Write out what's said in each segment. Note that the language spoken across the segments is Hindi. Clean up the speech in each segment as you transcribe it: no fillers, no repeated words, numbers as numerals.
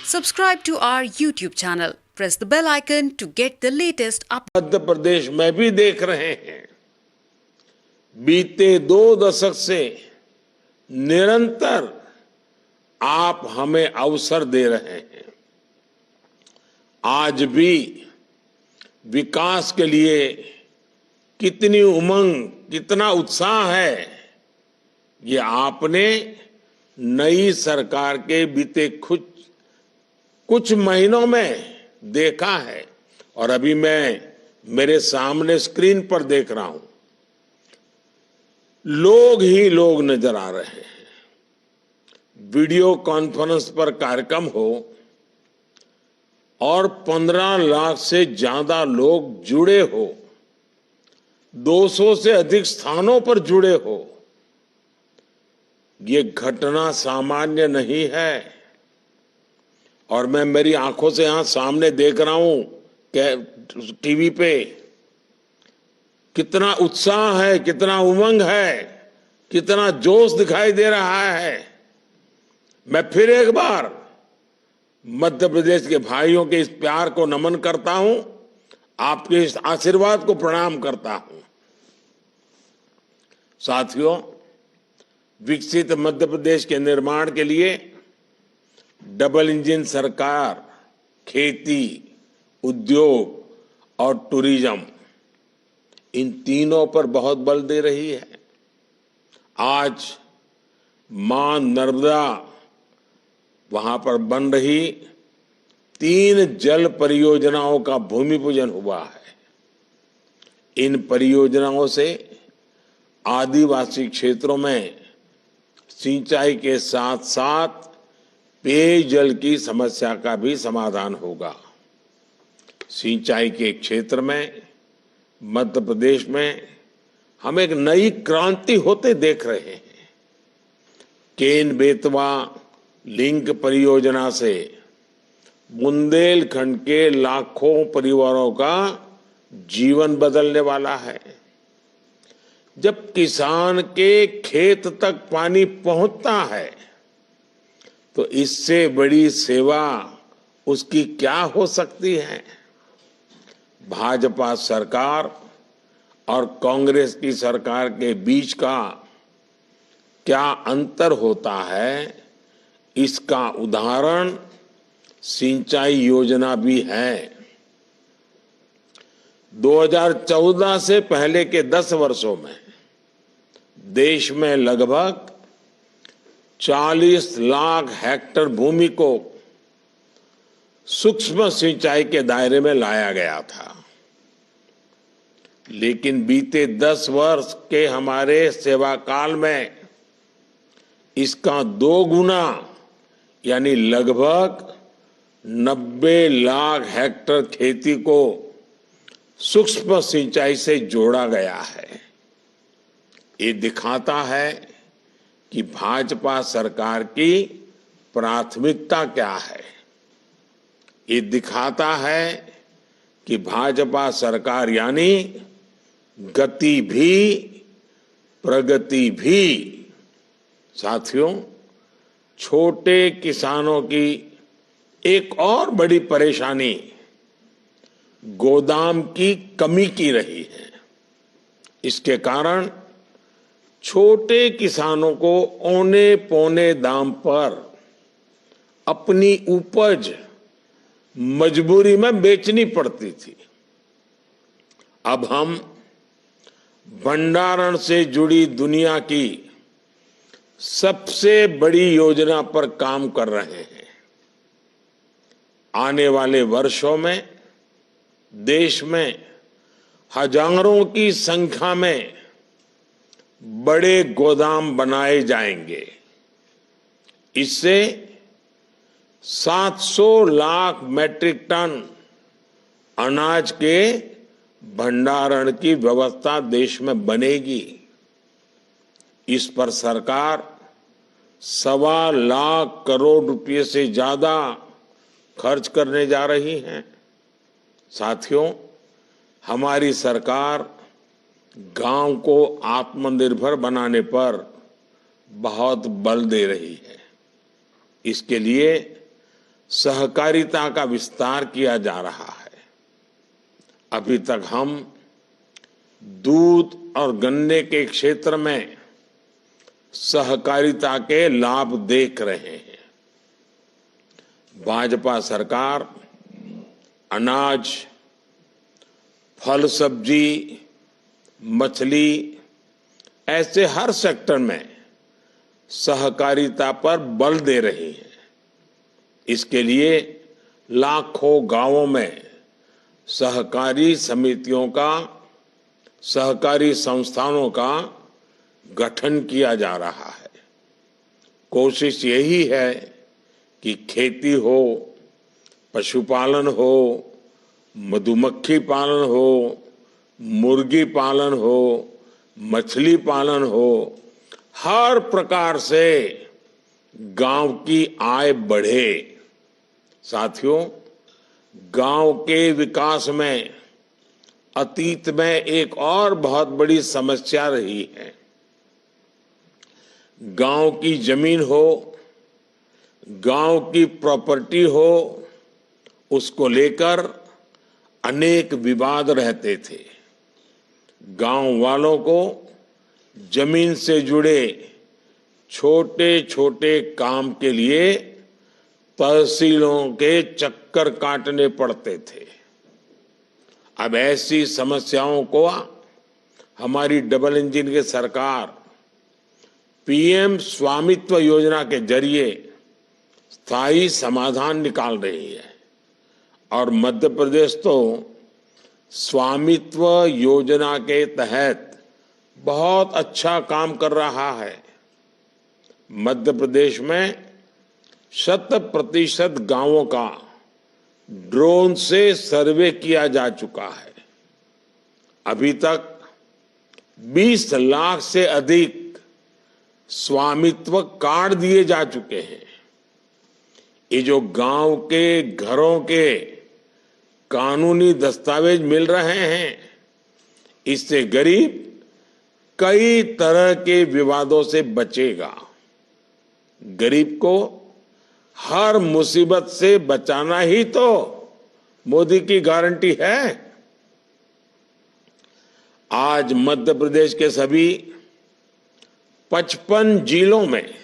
Subscribe to our YouTube channel. Press the bell icon to get the latest updates. Madhya Pradesh में भी देख रहे हैं, बीते 2 दशक से निरंतर आप हमें अवसर दे रहे हैं। आज भी विकास के लिए कितनी उमंग, कितना उत्साह है, ये आपने नई सरकार के बीते कुछ महीनों में देखा है और अभी मैं मेरे सामने स्क्रीन पर देख रहा हूं, लोग ही लोग नजर आ रहे हैं। वीडियो कॉन्फ्रेंस पर कार्यक्रम हो और 15 लाख से ज्यादा लोग जुड़े हो, 200 से अधिक स्थानों पर जुड़े हो, ये घटना सामान्य नहीं है। और मैं मेरी आंखों से यहां सामने देख रहा हूं टीवी पे, कितना उत्साह है, कितना उमंग है, कितना जोश दिखाई दे रहा है। मैं फिर एक बार मध्य प्रदेश के भाइयों के इस प्यार को नमन करता हूं, आपके इस आशीर्वाद को प्रणाम करता हूं। साथियों, विकसित मध्य प्रदेश के निर्माण के लिए डबल इंजन सरकार खेती, उद्योग और टूरिज्म, इन तीनों पर बहुत बल दे रही है। आज मां नर्मदा, वहां पर बन रही 3 जल परियोजनाओं का भूमि पूजन हुआ है। इन परियोजनाओं से आदिवासी क्षेत्रों में सिंचाई के साथ साथ पेयजल की समस्या का भी समाधान होगा। सिंचाई के क्षेत्र में मध्य प्रदेश में हम एक नई क्रांति होते देख रहे हैं। केन बेतवा लिंक परियोजना से बुंदेलखंड के लाखों परिवारों का जीवन बदलने वाला है। जब किसान के खेत तक पानी पहुंचता है तो इससे बड़ी सेवा उसकी क्या हो सकती है। भाजपा सरकार और कांग्रेस की सरकार के बीच का क्या अंतर होता है, इसका उदाहरण सिंचाई योजना भी है। 2014 से पहले के 10 वर्षों में देश में लगभग 40 लाख हेक्टेयर भूमि को सूक्ष्म सिंचाई के दायरे में लाया गया था। लेकिन बीते 10 वर्ष के हमारे सेवा काल में इसका 2 गुना यानी लगभग 90 लाख हेक्टेयर खेती को सूक्ष्म सिंचाई से जोड़ा गया है। ये दिखाता है कि भाजपा सरकार की प्राथमिकता क्या है। ये दिखाता है कि भाजपा सरकार यानी गति भी प्रगति भी। साथियों, छोटे किसानों की एक और बड़ी परेशानी गोदाम की कमी की रही है। इसके कारण छोटे किसानों को औने पौने दाम पर अपनी उपज मजबूरी में बेचनी पड़ती थी। अब हम भंडारण से जुड़ी दुनिया की सबसे बड़ी योजना पर काम कर रहे हैं। आने वाले वर्षों में देश में हजारों की संख्या में बड़े गोदाम बनाए जाएंगे। इससे 700 लाख मैट्रिक टन अनाज के भंडारण की व्यवस्था देश में बनेगी। इस पर सरकार 1.25 लाख करोड़ रुपए से ज्यादा खर्च करने जा रही है। साथियों, हमारी सरकार गांव को आत्मनिर्भर बनाने पर बहुत बल दे रही है। इसके लिए सहकारिता का विस्तार किया जा रहा है। अभी तक हम दूध और गन्ने के क्षेत्र में सहकारिता के लाभ देख रहे हैं। भाजपा सरकार अनाज, फल सब्जी, मछली ऐसे हर सेक्टर में सहकारिता पर बल दे रही है। इसके लिए लाखों गांवों में सहकारी समितियों का, सहकारी संस्थानों का गठन किया जा रहा है। कोशिश यही है कि खेती हो, पशुपालन हो, मधुमक्खी पालन हो, मुर्गी पालन हो, मछली पालन हो, हर प्रकार से गांव की आय बढ़े। साथियों, गांव के विकास में अतीत में एक और बहुत बड़ी समस्या रही है। गांव की जमीन हो, गांव की प्रॉपर्टी हो, उसको लेकर अनेक विवाद रहते थे। गांव वालों को जमीन से जुड़े छोटे छोटे काम के लिए तहसीलों के चक्कर काटने पड़ते थे। अब ऐसी समस्याओं को हमारी डबल इंजन की सरकार पीएम स्वामित्व योजना के जरिए स्थायी समाधान निकाल रही है। और मध्य प्रदेश तो स्वामित्व योजना के तहत बहुत अच्छा काम कर रहा है। मध्य प्रदेश में 100% गांवों का ड्रोन से सर्वे किया जा चुका है। अभी तक 20 लाख से अधिक स्वामित्व कार्ड दिए जा चुके हैं। ये जो गांव के घरों के कानूनी दस्तावेज मिल रहे हैं, इससे गरीब कई तरह के विवादों से बचेगा। गरीब को हर मुसीबत से बचाना ही तो मोदी की गारंटी है। आज मध्य प्रदेश के सभी 55 जिलों में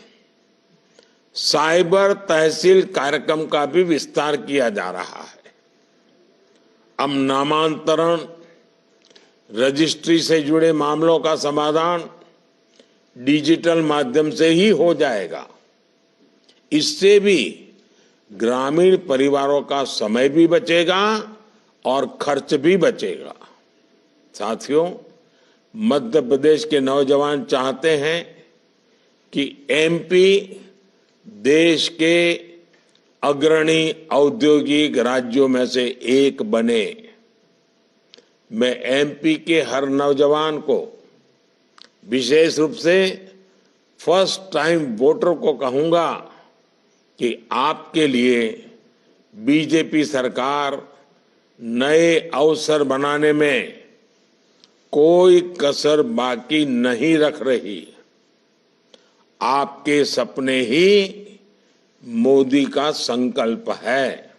साइबर तहसील कार्यक्रम का भी विस्तार किया जा रहा है। अब नामांतरण, रजिस्ट्री से जुड़े मामलों का समाधान डिजिटल माध्यम से ही हो जाएगा। इससे भी ग्रामीण परिवारों का समय भी बचेगा और खर्च भी बचेगा। साथियों, मध्य प्रदेश के नौजवान चाहते हैं कि एमपी देश के अग्रणी औद्योगिक राज्यों में से एक बने। मैं एमपी के हर नौजवान को, विशेष रूप से फर्स्ट टाइम वोटर को कहूंगा कि आपके लिए बीजेपी सरकार नए अवसर बनाने में कोई कसर बाकी नहीं रख रही। आपके सपने ही मोदी का संकल्प है।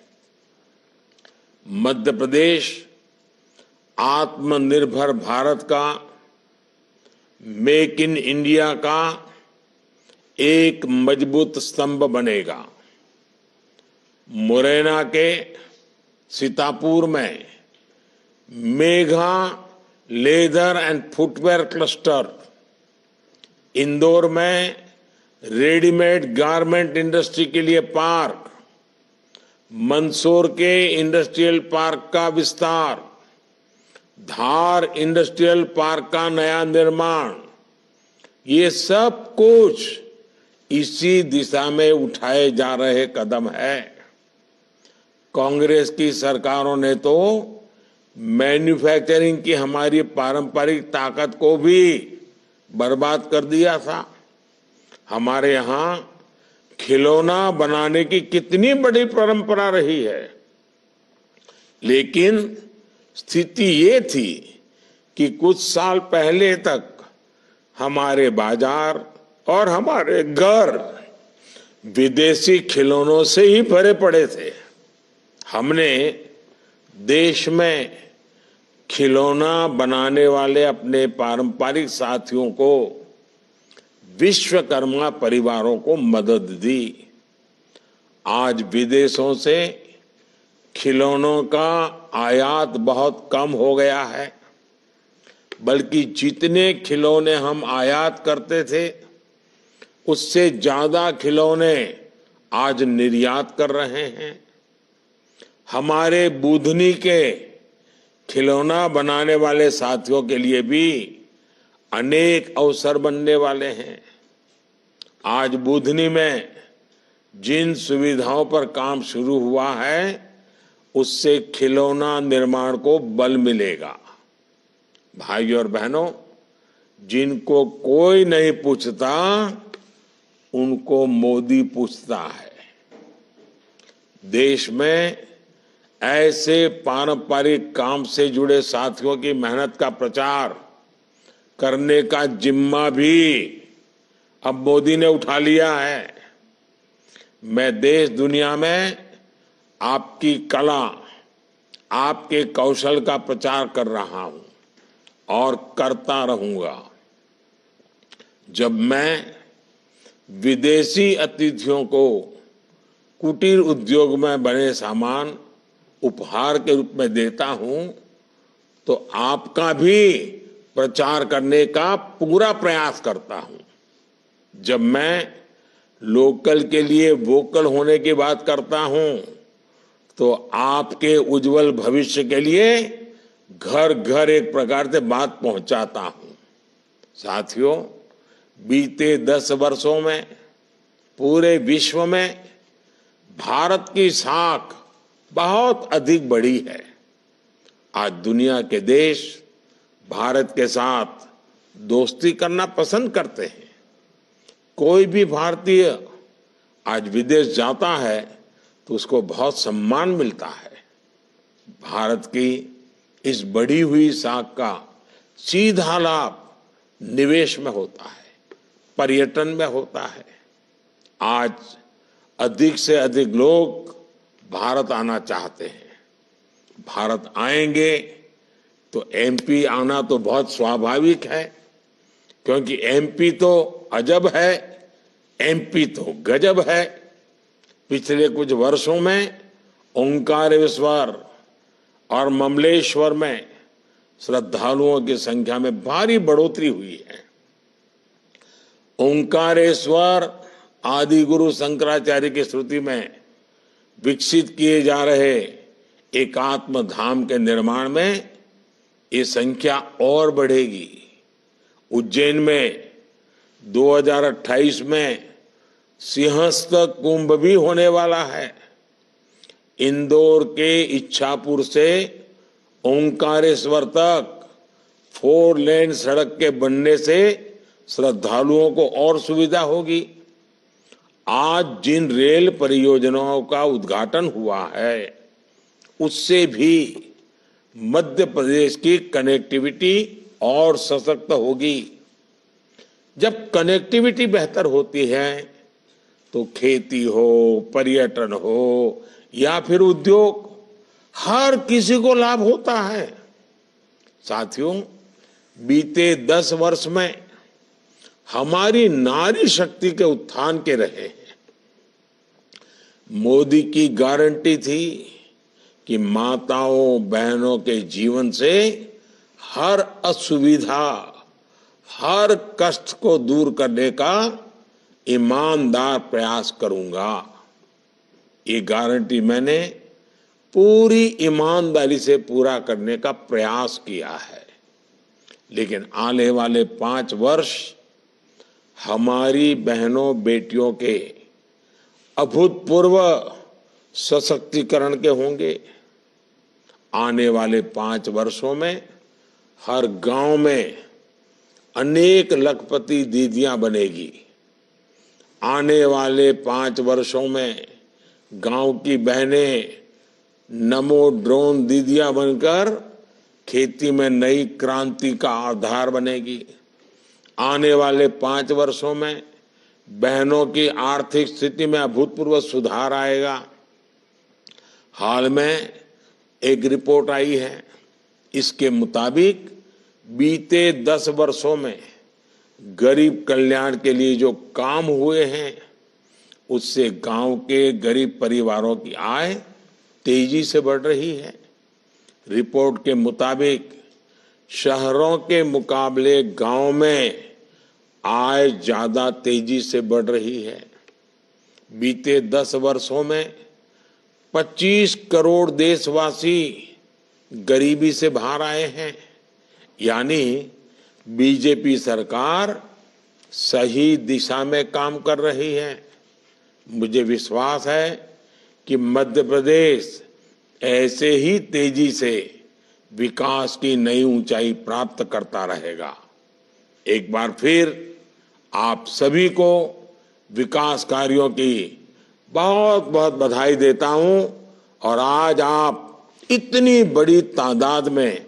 मध्य प्रदेश आत्मनिर्भर भारत का, मेक इन इंडिया का एक मजबूत स्तंभ बनेगा। मुरैना के सीतापुर में Megha leather and footwear cluster, Indore में रेडीमेड गारमेंट इंडस्ट्री के लिए पार्क, मंदसौर के इंडस्ट्रियल पार्क का विस्तार, धार इंडस्ट्रियल पार्क का नया निर्माण, ये सब कुछ इसी दिशा में उठाए जा रहे कदम है। कांग्रेस की सरकारों ने तो मैन्युफैक्चरिंग की हमारी पारंपरिक ताकत को भी बर्बाद कर दिया था। हमारे यहाँ खिलौना बनाने की कितनी बड़ी परंपरा रही है, लेकिन स्थिति ये थी कि कुछ साल पहले तक हमारे बाजार और हमारे घर विदेशी खिलौनों से ही भरे पड़े थे। हमने देश में खिलौना बनाने वाले अपने पारंपरिक साथियों को, विश्वकर्मा परिवारों को मदद दी। आज विदेशों से खिलौनों का आयात बहुत कम हो गया है, बल्कि जितने खिलौने हम आयात करते थे उससे ज्यादा खिलौने आज निर्यात कर रहे हैं। हमारे बुधनी के खिलौना बनाने वाले साथियों के लिए भी अनेक अवसर बनने वाले हैं। आज बुधनी में जिन सुविधाओं पर काम शुरू हुआ है उससे खिलौना निर्माण को बल मिलेगा। भाइयों और बहनों, जिनको कोई नहीं पूछता उनको मोदी पूछता है। देश में ऐसे पारंपरिक काम से जुड़े साथियों की मेहनत का प्रचार करने का जिम्मा भी अब मोदी ने उठा लिया है। मैं देश दुनिया में आपकी कला, आपके कौशल का प्रचार कर रहा हूं और करता रहूंगा। जब मैं विदेशी अतिथियों को कुटीर उद्योग में बने सामान उपहार के रूप में देता हूं तो आपका भी प्रचार करने का पूरा प्रयास करता हूं। जब मैं लोकल के लिए वोकल होने की बात करता हूं तो आपके उज्जवल भविष्य के लिए घर घर एक प्रकार से बात पहुंचाता हूं। साथियों, बीते 10 वर्षों में पूरे विश्व में भारत की साख बहुत अधिक बढ़ी है। आज दुनिया के देश भारत के साथ दोस्ती करना पसंद करते हैं। कोई भी भारतीय आज विदेश जाता है तो उसको बहुत सम्मान मिलता है। भारत की इस बढ़ी हुई साख का सीधा लाभ निवेश में होता है, पर्यटन में होता है। आज अधिक से अधिक लोग भारत आना चाहते हैं। भारत आएंगे तो एमपी आना तो बहुत स्वाभाविक है, क्योंकि एमपी तो अजब है, एमपी तो गजब है। पिछले कुछ वर्षों में ओंकारेश्वर और ममलेश्वर में श्रद्धालुओं की संख्या में भारी बढ़ोतरी हुई है। ओंकारेश्वर आदि गुरु शंकराचार्य की स्मृति में विकसित किए जा रहे एकात्म धाम के निर्माण में ये संख्या और बढ़ेगी। उज्जैन में 2028 में सिंहस्थ कुंभ भी होने वाला है। इंदौर के इच्छापुर से ओंकारेश्वर तक 4 लेन सड़क के बनने से श्रद्धालुओं को और सुविधा होगी। आज जिन रेल परियोजनाओं का उद्घाटन हुआ है उससे भी मध्य प्रदेश की कनेक्टिविटी और सशक्त होगी। जब कनेक्टिविटी बेहतर होती है तो खेती हो, पर्यटन हो या फिर उद्योग, हर किसी को लाभ होता है। साथियों, बीते 10 वर्ष में हमारी नारी शक्ति के उत्थान के रहे हैं। मोदी की गारंटी थी कि माताओं बहनों के जीवन से हर असुविधा, हर कष्ट को दूर करने का ईमानदार प्रयास करूंगा। ये गारंटी मैंने पूरी ईमानदारी से पूरा करने का प्रयास किया है। लेकिन आने वाले 5 वर्ष हमारी बहनों बेटियों के अभूतपूर्व सशक्तिकरण के होंगे। आने वाले 5 वर्षों में हर गांव में अनेक लखपति दीदियां बनेगी। आने वाले 5 वर्षों में गांव की बहनें नमो ड्रोन दीदियां बनकर खेती में नई क्रांति का आधार बनेगी। आने वाले 5 वर्षों में बहनों की आर्थिक स्थिति में अभूतपूर्व सुधार आएगा। हाल में एक रिपोर्ट आई है, इसके मुताबिक बीते 10 वर्षों में गरीब कल्याण के लिए जो काम हुए हैं, उससे गांव के गरीब परिवारों की आय तेजी से बढ़ रही है। रिपोर्ट के मुताबिक शहरों के मुकाबले गांव में आय ज्यादा तेजी से बढ़ रही है। बीते 10 वर्षों में 25 करोड़ देशवासी गरीबी से बाहर आए हैं। यानी बीजेपी सरकार सही दिशा में काम कर रही है। मुझे विश्वास है कि मध्य प्रदेश ऐसे ही तेजी से विकास की नई ऊंचाई प्राप्त करता रहेगा। एक बार फिर आप सभी को विकास कार्यों की बहुत बहुत बधाई देता हूं। और आज आप इतनी बड़ी तादाद में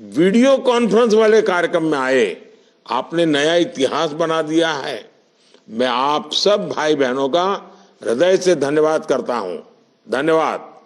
वीडियो कॉन्फ्रेंस वाले कार्यक्रम में आए, आपने नया इतिहास बना दिया है। मैं आप सब भाई बहनों का हृदय से धन्यवाद करता हूं। धन्यवाद।